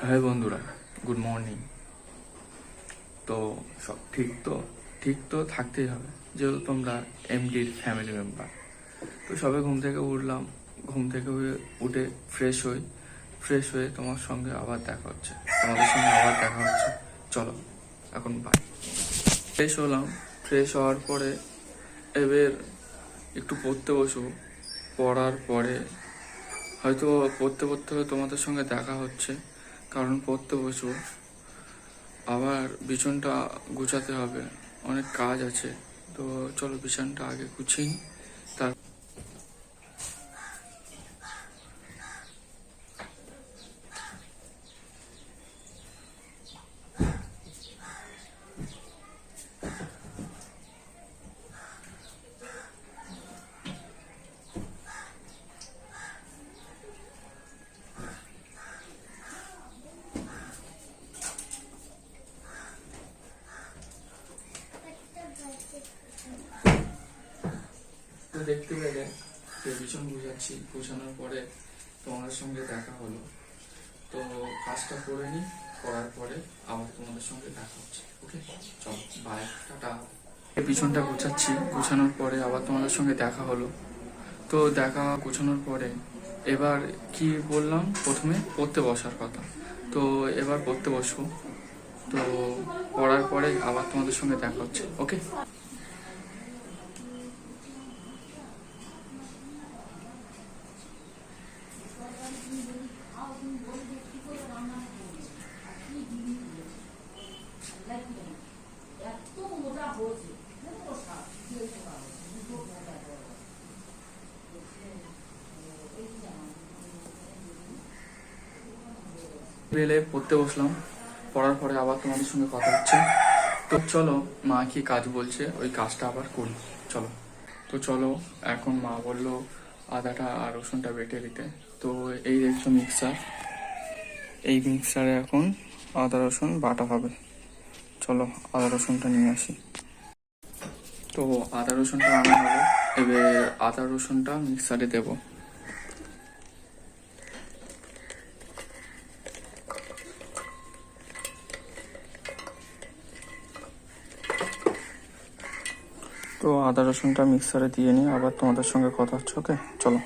হ্যাঁ বন্ধুরা, good morning. তো সব ঠিক তো থাকতেই হবে, যেহেতু তোমরা এমডির ফ্যামিলি মেম্বার। তো সবে ঘুম থেকে উঠলাম, ঘুম থেকে উঠে ফ্রেশ হয়ে তোমাদের সঙ্গে আবার দেখা হচ্ছে। চলো এখন বাই। ফ্রেশ হওয়ার পরে এবার একটু পড়তে বসবো। পড়ার পরে হয়তো পড়তে তোমাদের সঙ্গে দেখা হচ্ছে, কারণ পড়তে বসবো। আবার বিছানাটা গুছাতে হবে, অনেক কাজ আছে। তো চলো বিছানাটা আগে গুছিয়ে নিই, তার দেখতে পেলে যে বিছানা গুছানোর পরে তোমাদের সঙ্গে দেখা হলো। তো কাজটা করে নিই, করার পরে আবার তোমাদের সঙ্গে দেখা হচ্ছে। ওকে, চলো বাই, টাটা। বিছানাটা গুছানোর পরে আবার তোমাদের সঙ্গে দেখা হলো। তো গুছানোর পরে এবার কি বললাম, প্রথমে পড়তে বসার কথা। তো এবার পড়তে বসবো। তো পড়ার পরে আবার তোমাদের সঙ্গে দেখা হচ্ছে। ওকে। বেলে পড়তে বসলাম, পড়ার পরে আবার তোমাদের সঙ্গে কথা হচ্ছে। তো চলো, মা কি কাজ বলছে ওই কাজটা আবার করি। চলো। তো চলো, এখন মা বললো আদাটা আর রসুনটা বেটে দিতে। তো এই দেখছো মিক্সার, এই মিক্সারে এখন আদা রসুন বাটা হবে। চলো আদা রসুনটা নিয়ে আসি। তো আদা রসুনটা আনা হলো, এবার আদা রসুনটা মিক্সারে দেবো। তো আদা রসুনটা মিক্সারে দিয়ে নিয়ে আবার তোমাদের সঙ্গে কথা হচ্ছে। ওকে, চলো।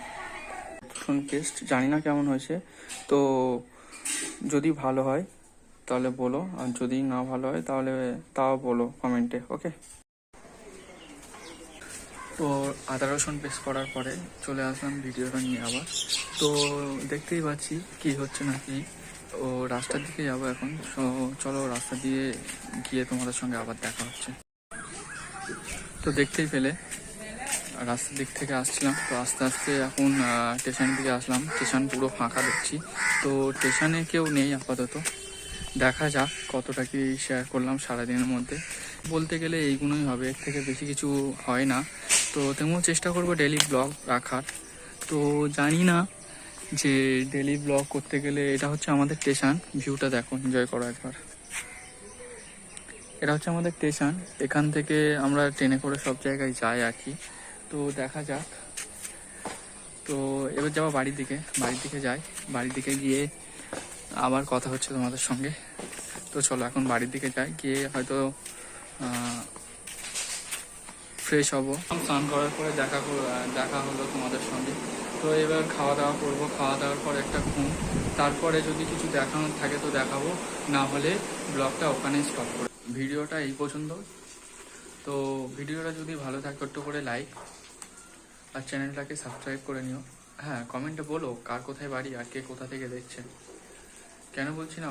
রসুন পেস্ট জানি না কেমন হয়েছে, তো যদি ভালো হয় তাহলে বলো, আর যদি না ভালো হয় তাহলে তাও বলো কমেন্টে। ওকে। তো আদা রসুন পেস্ট করার পরে চলে আসলাম ভিডিওটা নিয়ে আবার। তো দেখতেই পাচ্ছি কি হচ্ছে না কি। ও রাস্তার দিকে যাবো এখন। চলো রাস্তা দিয়ে গিয়ে তোমাদের সঙ্গে আবার দেখা হচ্ছে। তো দেখতেই পেলে রাস্তার দিক থেকে আসছিলাম, তো আস্তে আস্তে এখন স্টেশনের দিকে আসলাম। স্টেশন পুরো ফাঁকা দেখছি, তো স্টেশনে কেউ নেই আপাতত। দেখা যাক কতটা কি শেয়ার করলাম সারাদিনের মধ্যে। বলতে গেলে এইগুলোই হবে, এর থেকে বেশি কিছু হয় না। তো তেমন চেষ্টা করবো ডেলি ব্লগ রাখার। তো জানি না যে ডেলি ব্লগ করতে গেলে, এটা হচ্ছে আমাদের স্টেশন, ভিউটা দেখো, এনজয় করো একবার। এটা হচ্ছে আমাদের স্টেশন, এখান থেকে আমরা ট্রেনে করে সব জায়গায় যাই আর কি। তো দেখা যাক। তো এবার যাবো বাড়ির দিকে যাই। বাড়ির দিকে গিয়ে আবার কথা হচ্ছে তোমাদের সঙ্গে। তো চলো এখন বাড়ির দিকে যাই, গিয়ে হয়তো ফ্রেশ হব। স্নান করার পরে দেখা হলো তোমাদের সঙ্গে। তো এবার খাওয়া দাওয়া করবো, খাওয়া দাওয়ার পর একটা ঘুম। তারপরে যদি কিছু দেখানোর থাকে তো দেখাবো, না হলে ব্লগটা ওখানেই স্টপ করবো। ভিডিওটা এই পর্যন্ত। তো ভিডিওটা যদি ভালো থাকে একটু করে লাইক আর চ্যানেলটাকে সাবস্ক্রাইব করে নিও। হ্যাঁ, কমেন্টে বলো কার কোথায় বাড়ি আর কে কোথা থেকে দেখছে। কেন বলছি না,